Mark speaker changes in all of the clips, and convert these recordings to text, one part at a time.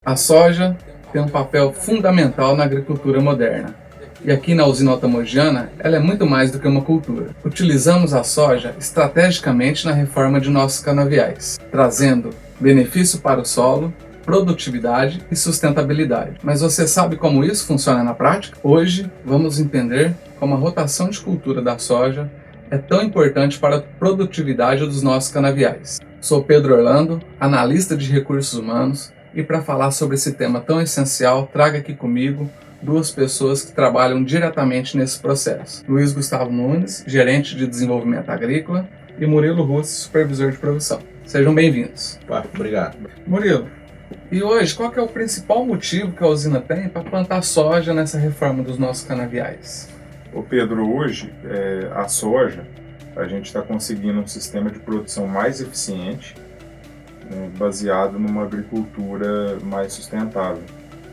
Speaker 1: A soja tem um papel fundamental na agricultura moderna. E aqui na usina Altamogiana, ela é muito mais do que uma cultura. Utilizamos a soja estrategicamente na reforma de nossos canaviais, trazendo benefício para o solo, produtividade e sustentabilidade. Mas você sabe como isso funciona na prática? Hoje vamos entender como a rotação de cultura da soja é tão importante para a produtividade dos nossos canaviais. Sou Pedro Orlando, analista de recursos humanos, e para falar sobre esse tema tão essencial, trago aqui comigo duas pessoas que trabalham diretamente nesse processo. Luiz Gustavo Nunes, gerente de desenvolvimento agrícola, e Murilo Russi, supervisor de produção. Sejam bem-vindos.
Speaker 2: Obrigado.
Speaker 1: Murilo, e hoje qual que é o principal motivo que a usina tem para plantar soja nessa reforma dos nossos canaviais?
Speaker 3: Ô Pedro, hoje a soja, a gente está conseguindo um sistema de produção mais eficiente, né, baseado numa agricultura mais sustentável,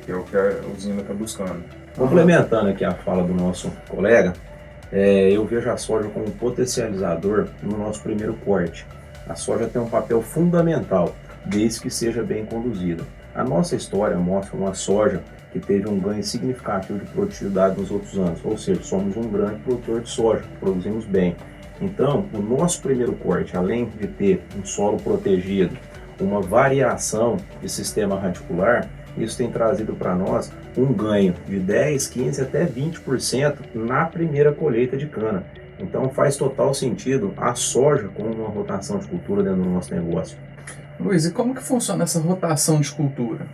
Speaker 3: que é o que a usina está buscando.
Speaker 2: Complementando aqui a fala do nosso colega, eu vejo a soja como um potencializador no nosso primeiro corte. A soja tem um papel fundamental, desde que seja bem conduzida. A nossa história mostra uma soja que teve um ganho significativo de produtividade nos outros anos, ou seja, somos um grande produtor de soja, produzimos bem. Então, o nosso primeiro corte, além de ter um solo protegido, uma variação de sistema radicular, isso tem trazido para nós um ganho de 10, 15 até 20% na primeira colheita de cana. Então faz total sentido a soja como uma rotação de cultura dentro do nosso negócio.
Speaker 1: Luiz, e como que funciona essa rotação de cultura?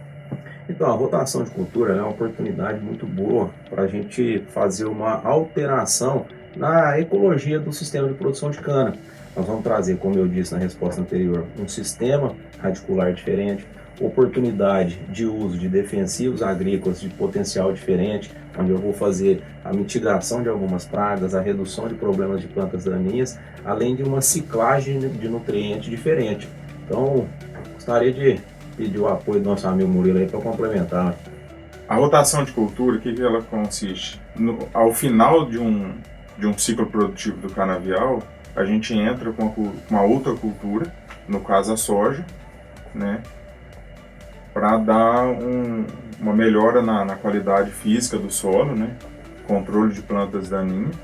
Speaker 2: Então, a rotação de cultura é uma oportunidade muito boa para a gente fazer uma alteração na ecologia do sistema de produção de cana. Nós vamos trazer, como eu disse na resposta anterior, um sistema radicular diferente, oportunidade de uso de defensivos agrícolas de potencial diferente, onde eu vou fazer a mitigação de algumas pragas, a redução de problemas de plantas daninhas, além de uma ciclagem de nutrientes diferente. Então, gostaria de pedir o apoio do nosso amigo Murilo aí para complementar.
Speaker 3: A rotação de cultura, o que ela consiste? Ao final de um ciclo produtivo do canavial, a gente entra com uma outra cultura, no caso a soja, né, para dar uma melhora na qualidade física do solo, né, controle de plantas daninhas,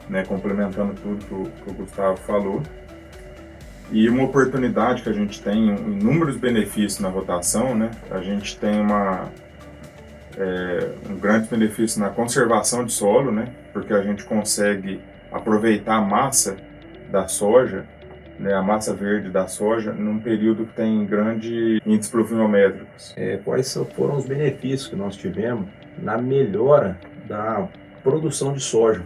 Speaker 3: né, complementando tudo que o Gustavo falou. E uma oportunidade que a gente tem, inúmeros benefícios na rotação, né, a gente tem um grande benefício na conservação de solo, né, porque a gente consegue aproveitar a massa da soja, né, a massa verde da soja, num período que tem grande índices pluviométricos.
Speaker 2: Quais foram os benefícios que nós tivemos na melhora da produção de soja?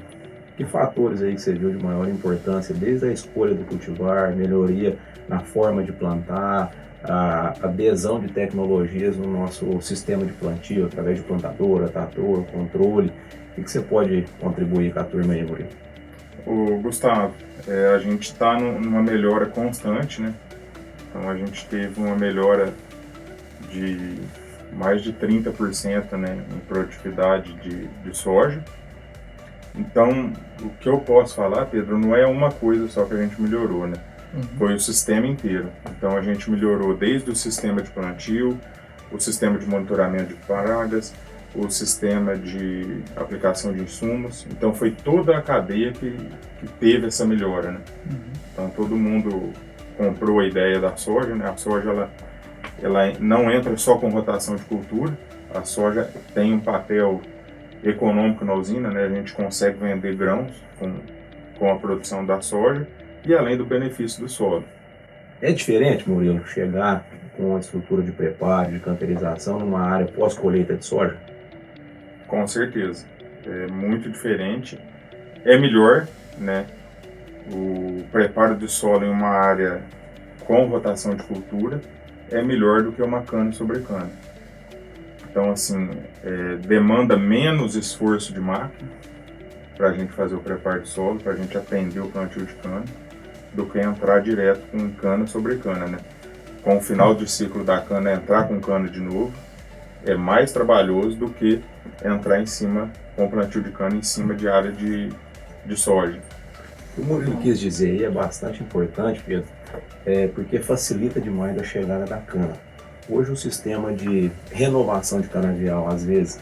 Speaker 2: Que fatores aí que você viu de maior importância, desde a escolha do cultivar, melhoria na forma de plantar, a adesão de tecnologias no nosso sistema de plantio, através de plantadora, trator, controle? O que você pode contribuir com a turma aí, Murilo?
Speaker 3: Gustavo, a gente está numa melhora constante, né? Então a gente teve uma melhora de mais de 30%, né, em produtividade de soja. Então, o que eu posso falar, Pedro, não é uma coisa só que a gente melhorou, né? Foi o sistema inteiro. Então a gente melhorou desde o sistema de plantio, o sistema de monitoramento de pragas, o sistema de aplicação de insumos. Então foi toda a cadeia que teve essa melhora, né? Então todo mundo comprou a ideia da soja, né? A soja ela não entra só com rotação de cultura, a soja tem um papel econômico na usina, né? A gente consegue vender grãos com a produção da soja e além do benefício do solo.
Speaker 2: É diferente, Murilo, chegar com uma estrutura de preparo, de canterização numa área pós-colheita de soja?
Speaker 3: Com certeza, é muito diferente, é melhor, né, o preparo do solo em uma área com rotação de cultura é melhor do que uma cana sobre cana. Então, assim, demanda menos esforço de máquina para a gente fazer o preparo do solo, para a gente atender o plantio de cana, do que entrar direto com cana sobre cana, né? Com o final de ciclo da cana, entrar com cana de novo, é mais trabalhoso do que entrar em cima, com o plantio de cana em cima de área de soja.
Speaker 2: O Murilo quis dizer aí é bastante importante, Pedro, porque facilita demais a chegada da cana. Hoje o sistema de renovação de canavial, às vezes,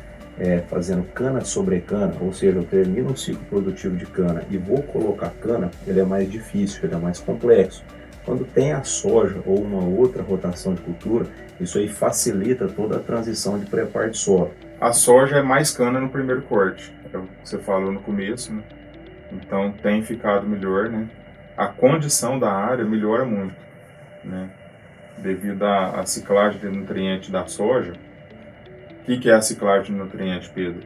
Speaker 2: fazendo cana sobre cana, ou seja, eu termino um ciclo produtivo de cana e vou colocar cana, ele é mais difícil, ele é mais complexo. Quando tem a soja ou uma outra rotação de cultura, isso aí facilita toda a transição de preparo de solo.
Speaker 3: A soja é mais cana no primeiro corte, é o que você falou no começo, né? Então tem ficado melhor, né? A condição da área melhora muito, né? Devido à ciclagem de nutriente da soja. O que é a ciclagem de nutriente, Pedro?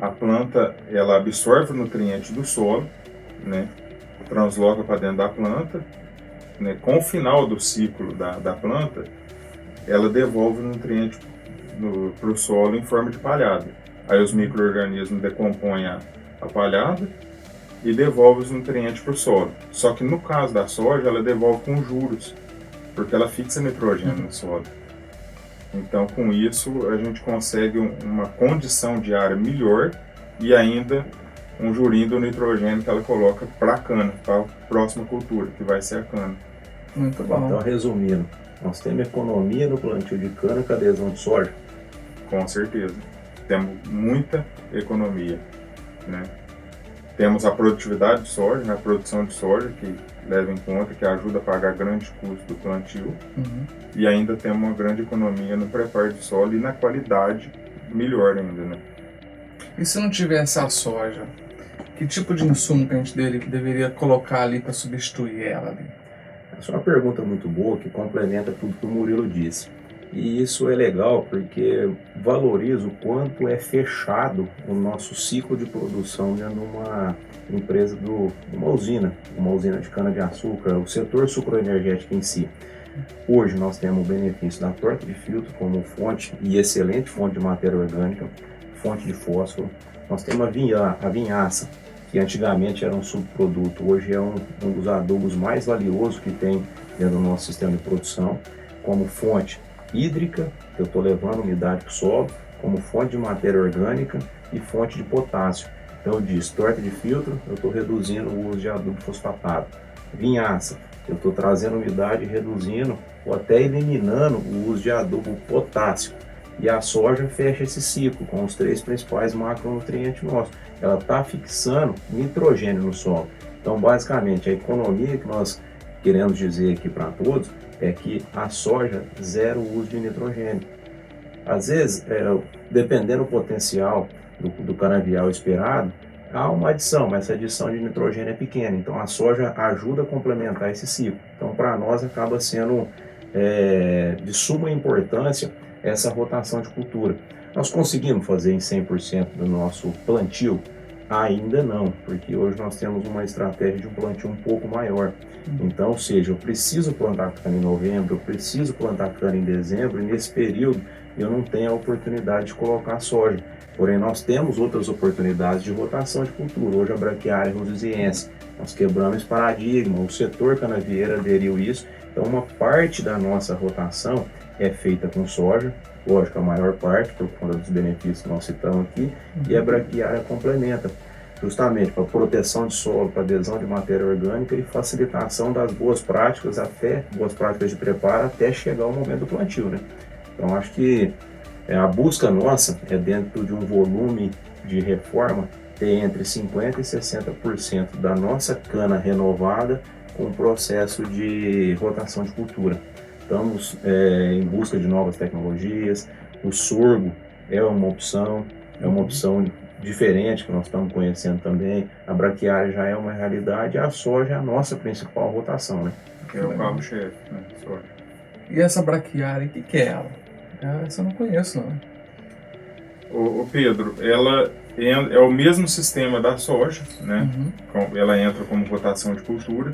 Speaker 3: A planta, ela absorve o nutriente do solo, né? Transloca para dentro da planta, né? Com o final do ciclo da planta, ela devolve o nutriente para o solo em forma de palhada. Aí os micro-organismos decompõem a palhada e devolve os nutrientes para o solo. Só que no caso da soja, ela devolve com juros, porque ela fixa nitrogênio no solo. Então, com isso, a gente consegue uma condição de área melhor e ainda um jurinho do nitrogênio que ela coloca para a cana, para a próxima cultura, que vai ser a cana.
Speaker 1: Muito bom.
Speaker 2: Então, resumindo, nós temos economia no plantio de cana com adesão de soja?
Speaker 3: Com certeza. Temos muita economia, né? Temos a produtividade de soja, né? A produção de soja, que leva em conta, que ajuda a pagar grande custo do plantio. E ainda temos uma grande economia no preparo de solo e na qualidade melhor ainda, né?
Speaker 1: E se não tivesse a soja, que tipo de insumo que a gente deveria colocar ali para substituir ela ali?
Speaker 2: Essa é uma pergunta muito boa que complementa tudo que o Murilo disse. E isso é legal porque valoriza o quanto é fechado o nosso ciclo de produção dentro de uma empresa, uma usina de cana-de-açúcar, o setor sucroenergético em si. Hoje nós temos o benefício da torta de filtro como fonte e excelente fonte de matéria orgânica, fonte de fósforo. Nós temos a vinhaça, que antigamente era um subproduto, hoje é um dos adubos mais valiosos que tem dentro do nosso sistema de produção, como fonte hídrica, que eu estou levando umidade para o solo, como fonte de matéria orgânica e fonte de potássio. Então eu disse, torta de filtro, eu estou reduzindo o uso de adubo fosfatado. Vinhaça, eu estou trazendo umidade e reduzindo ou até eliminando o uso de adubo potássio. E a soja fecha esse ciclo com os 3 principais macronutrientes nossos. Ela está fixando nitrogênio no solo. Então, basicamente, a economia que nós queremos dizer aqui para todos é que a soja zero uso de nitrogênio. Às vezes, dependendo do potencial do canavial esperado, há uma adição, mas essa adição de nitrogênio é pequena. Então, a soja ajuda a complementar esse ciclo. Então, para nós, acaba sendo de suma importância essa rotação de cultura. Nós conseguimos fazer em 100% do nosso plantio? Ainda não, porque hoje nós temos uma estratégia de um plantio um pouco maior. Então, ou seja, eu preciso plantar cana em novembro, eu preciso plantar cana em dezembro, e nesse período eu não tenho a oportunidade de colocar soja. Porém, nós temos outras oportunidades de rotação de cultura. Hoje a braquiária rosiziense, nós quebramos esse paradigma, o setor canavieiro aderiu isso. Então, uma parte da nossa rotação é feita com soja, lógico, a maior parte, por conta dos benefícios que nós citamos aqui, e a braquiária complementa, justamente para proteção de solo, para adesão de matéria orgânica e facilitação das boas práticas, até boas práticas de preparo, até chegar ao momento do plantio, né? Então, acho que a busca nossa é dentro de um volume de reforma ter entre 50% e 60% da nossa cana renovada com o processo de rotação de cultura. Estamos em busca de novas tecnologias, o sorgo é uma opção diferente que nós estamos conhecendo também, a braquiária já é uma realidade, a soja é a nossa principal rotação, né?
Speaker 3: É o carro-chefe, né? Soja.
Speaker 1: E essa braquiária, o que é ela? Essa eu não conheço, não.
Speaker 3: Ô Pedro, ela é o mesmo sistema da soja, né? Ela entra como rotação de cultura.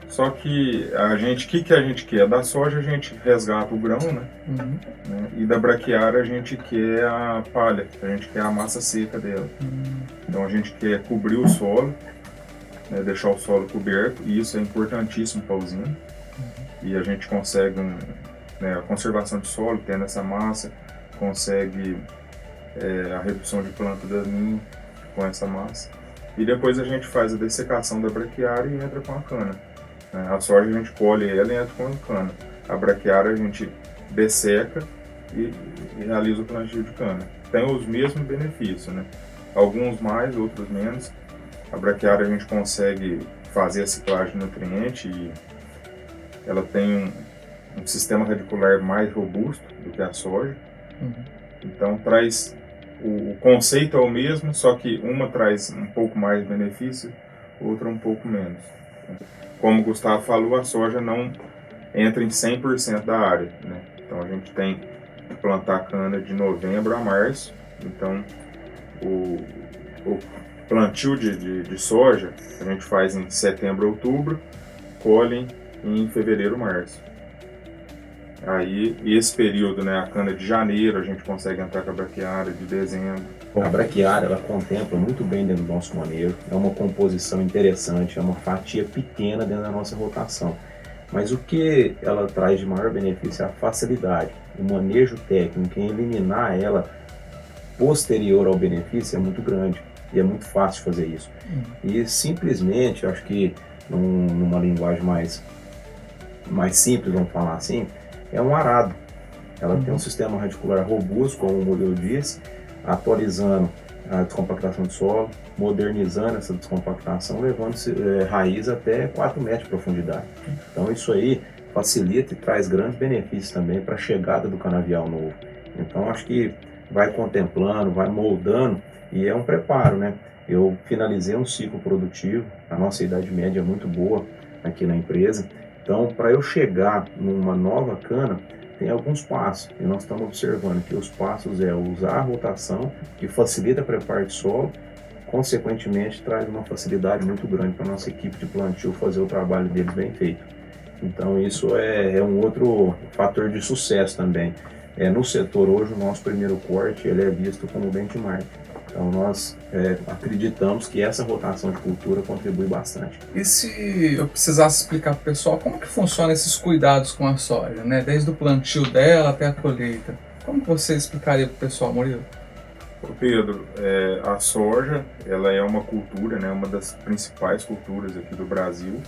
Speaker 3: Só que o que a gente quer? Da soja a gente resgata o grão, né? E da braquiária a gente quer a palha, a gente quer a massa seca dela. Então a gente quer cobrir o solo, né? Deixar o solo coberto, e isso é importantíssimo para a usina. E a gente consegue a conservação de solo, tendo essa massa, consegue a redução de planta daninha com essa massa. E depois a gente faz a dessecação da braquiária e entra com a cana. A soja a gente colhe ela e entra com a cana. A braquiária a gente desseca e realiza o plantio de cana. Tem os mesmos benefícios, né? Alguns mais, outros menos. A braquiária a gente consegue fazer a ciclagem de nutriente e ela tem um sistema radicular mais robusto do que a soja. Então traz o conceito é o mesmo, só que uma traz um pouco mais de benefício, outra um pouco menos. Como o Gustavo falou, a soja não entra em 100% da área, né? Então a gente tem que plantar cana de novembro a março. Então o plantio de soja a gente faz em setembro, outubro, colhem em fevereiro, março. Aí, esse período, né, a cana de janeiro, a gente consegue entrar com a braquiária, de dezembro.
Speaker 2: A braquiária, ela contempla muito bem dentro do nosso manejo, é uma composição interessante, é uma fatia pequena dentro da nossa rotação. Mas o que ela traz de maior benefício é a facilidade, o manejo técnico, em eliminar ela posterior ao benefício é muito grande e é muito fácil fazer isso. E simplesmente, acho que numa linguagem mais simples, vamos falar assim, é um arado. Ela tem um sistema radicular robusto, como o Murilo disse, atualizando a descompactação do solo, modernizando essa descompactação, levando raiz até 4 metros de profundidade. Então isso aí facilita e traz grandes benefícios também para a chegada do canavial novo. Então acho que vai contemplando, vai moldando e é um preparo, né? Eu finalizei um ciclo produtivo, a nossa idade média é muito boa aqui na empresa. Então, para eu chegar numa nova cana, tem alguns passos. E nós estamos observando que os passos é usar a rotação, que facilita a preparo de solo, consequentemente traz uma facilidade muito grande para a nossa equipe de plantio fazer o trabalho deles bem feito. Então, isso é um outro fator de sucesso também. No setor hoje, o nosso primeiro corte ele é visto como benchmark. Então nós acreditamos que essa rotação de cultura contribui bastante.
Speaker 1: E se eu precisasse explicar para o pessoal como que funciona esses cuidados com a soja, né? Desde o plantio dela até a colheita. Como que você explicaria para o pessoal, Murilo?
Speaker 3: Pedro, a soja ela é uma cultura, né? Uma das principais culturas aqui do Brasil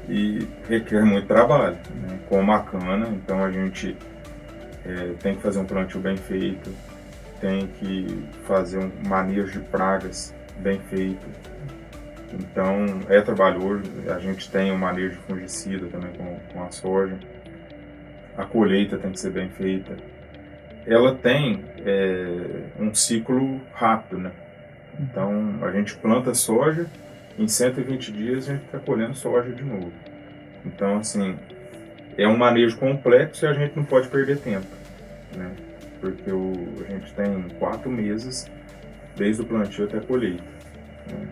Speaker 3: e requer muito trabalho, né? Como a cana, então a gente tem que fazer um plantio bem feito, tem que fazer um manejo de pragas bem feito. Então é trabalhoso, a gente tem um manejo de fungicida também com a soja. A colheita tem que ser bem feita. Ela tem um ciclo rápido, né? Então a gente planta soja, em 120 dias a gente está colhendo soja de novo. Então assim, é um manejo complexo e a gente não pode perder tempo, né? Porque a gente tem 4 meses desde o plantio até a colheita, né?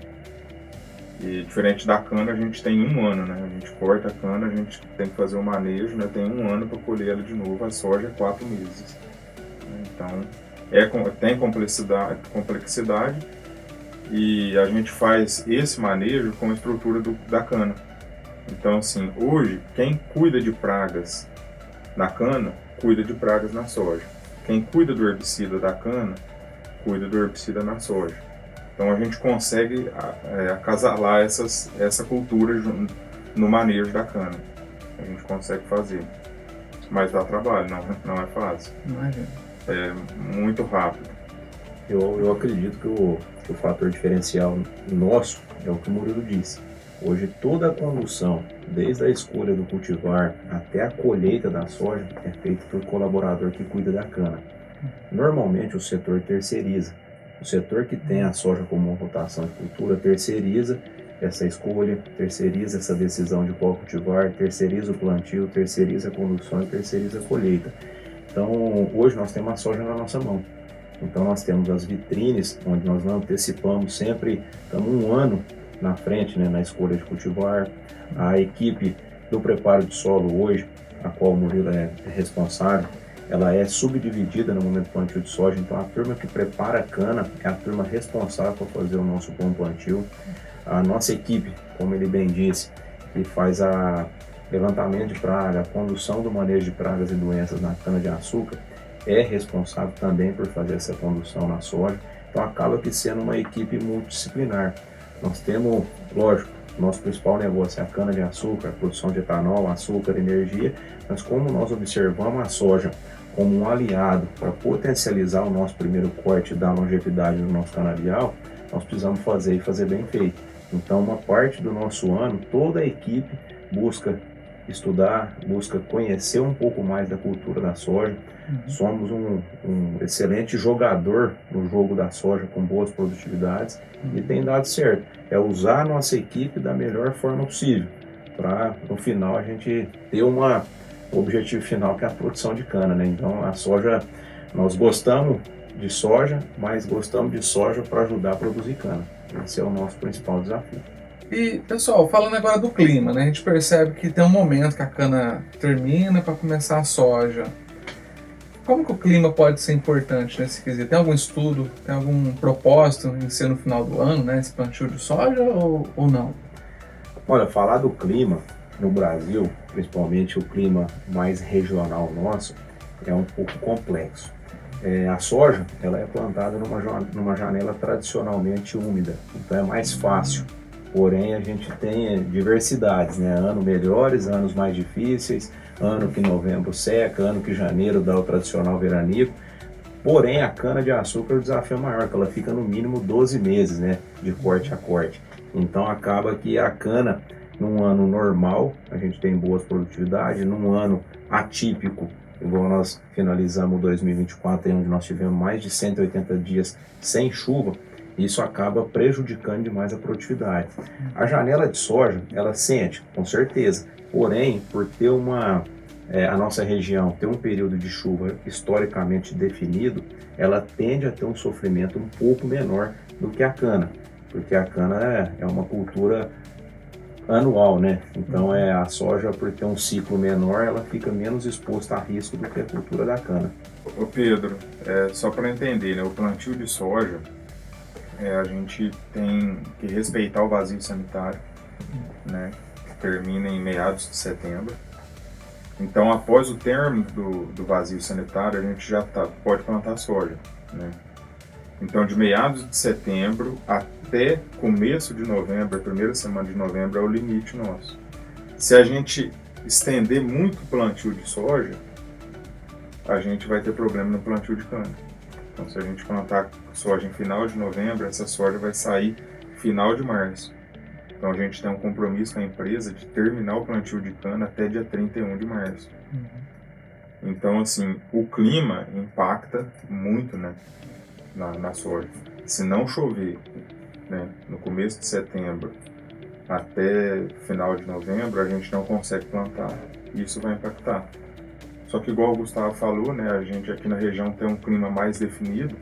Speaker 3: E diferente da cana, a gente tem 1 ano, né? A gente corta a cana, a gente tem que fazer o manejo, né? Tem 1 ano para colher ela de novo. A soja é 4 meses. Então, tem complexidade e a gente faz esse manejo com a estrutura da cana. Então, assim, hoje, quem cuida de pragas na cana, cuida de pragas na soja. Quem cuida do herbicida da cana, cuida do herbicida na soja. Então a gente consegue acasalar essa cultura no manejo da cana. A gente consegue fazer. Mas dá trabalho, não é fácil.
Speaker 1: Imagina.
Speaker 3: É muito rápido.
Speaker 2: Eu acredito que o fator diferencial nosso é o que o Murilo disse. Hoje toda a condução, desde a escolha do cultivar até a colheita da soja, é feita por colaborador que cuida da cana. Normalmente o setor terceiriza. O setor que tem a soja como uma rotação de cultura terceiriza essa escolha, terceiriza essa decisão de qual cultivar, terceiriza o plantio, terceiriza a condução e terceiriza a colheita. Então hoje nós temos a soja na nossa mão. Então nós temos as vitrines, onde nós antecipamos sempre, estamos 1 ano na frente, né, na escolha de cultivar. A equipe do preparo de solo hoje, a qual o Murilo é responsável, ela é subdividida no momento do plantio de soja. Então a turma que prepara a cana é a turma responsável por fazer o nosso bom plantio. A nossa equipe, como ele bem disse, que faz a levantamento de praga, a condução do manejo de pragas e doenças na cana-de-açúcar, é responsável também por fazer essa condução na soja. Então acaba que sendo uma equipe multidisciplinar. Nós temos, lógico, Nosso principal negócio é a cana-de-açúcar, a produção de etanol, açúcar, energia, mas como nós observamos a soja como um aliado para potencializar o nosso primeiro corte e dar longevidade no nosso canavial, nós precisamos fazer e fazer bem feito. Então, uma parte do nosso ano, toda a equipe busca estudar, busca conhecer um pouco mais da cultura da soja. Somos um excelente jogador no jogo da soja, com boas produtividades, e tem dado certo. É usar a nossa equipe da melhor forma possível, para no final a gente ter o objetivo final, que é a produção de cana, né? Então a soja, nós gostamos de soja, mas gostamos de soja para ajudar a produzir cana. Esse é o nosso principal desafio.
Speaker 1: E, pessoal, falando agora do clima, né? A gente percebe que tem um momento que a cana termina para começar a soja. Como que o clima pode ser importante nesse quesito? Tem algum estudo, tem algum propósito em ser no final do ano, né? Esse plantio de soja ou não?
Speaker 2: Olha, falar do clima no Brasil, principalmente o clima mais regional nosso, é um pouco complexo. A soja, ela é plantada numa janela tradicionalmente úmida, então é mais fácil. Porém, a gente tem diversidades, né? Anos melhores, anos mais difíceis, ano que novembro seca, ano que janeiro dá o tradicional veranico. Porém, a cana-de-açúcar, o desafio é maior, que ela fica no mínimo 12 meses, né? De corte a corte. Então, acaba que a cana, num ano normal, a gente tem boas produtividades, num ano atípico, igual nós finalizamos 2024, onde nós tivemos mais de 180 dias sem chuva, isso acaba prejudicando demais a produtividade. A janela de soja, ela sente, com certeza, porém, por ter a nossa região ter um período de chuva historicamente definido, ela tende a ter um sofrimento um pouco menor do que a cana, porque a cana é uma cultura anual, né? Então a soja, por ter um ciclo menor, ela fica menos exposta a risco do que a cultura da cana.
Speaker 3: Ô Pedro, só para entender, né? O plantio de soja, a gente tem que respeitar o vazio sanitário, né? Que termina em meados de setembro. Então, após o término do vazio sanitário, a gente já pode plantar soja, né? Então, de meados de setembro até começo de novembro, a primeira semana de novembro, é o limite nosso. Se a gente estender muito o plantio de soja, a gente vai ter problema no plantio de cana. Então, se a gente plantar soja em final de novembro, essa soja vai sair final de março. Então, a gente tem um compromisso com a empresa de terminar o plantio de cana até dia 31 de março. Então, assim, o clima impacta muito, né, na soja. Se não chover, né, no começo de setembro até final de novembro, a gente não consegue plantar. E isso vai impactar. Só que, igual o Gustavo falou, né, a gente aqui na região tem um clima mais definido.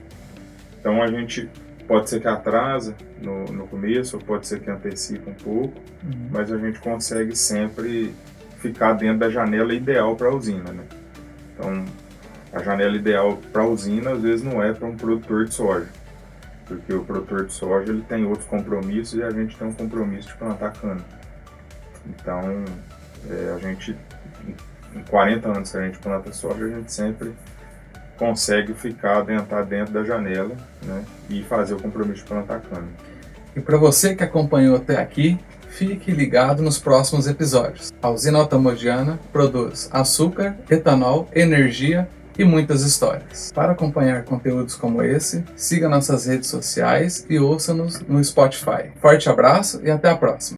Speaker 3: Então, a gente pode ser que atrasa no começo, ou pode ser que antecipe um pouco, mas a gente consegue sempre ficar dentro da janela ideal para a usina, né? Então, a janela ideal para a usina, às vezes, não é para um produtor de soja, porque o produtor de soja ele tem outros compromissos e a gente tem um compromisso de plantar cana. Então, a gente, em 40 anos que a gente planta soja, a gente sempre consegue ficar dentro da janela, né, e fazer o compromisso de plantar cana.
Speaker 1: E para você que acompanhou até aqui, fique ligado nos próximos episódios. A usina Altamogiana produz açúcar, etanol, energia e muitas histórias. Para acompanhar conteúdos como esse, siga nossas redes sociais e ouça-nos no Spotify. Forte abraço e até a próxima!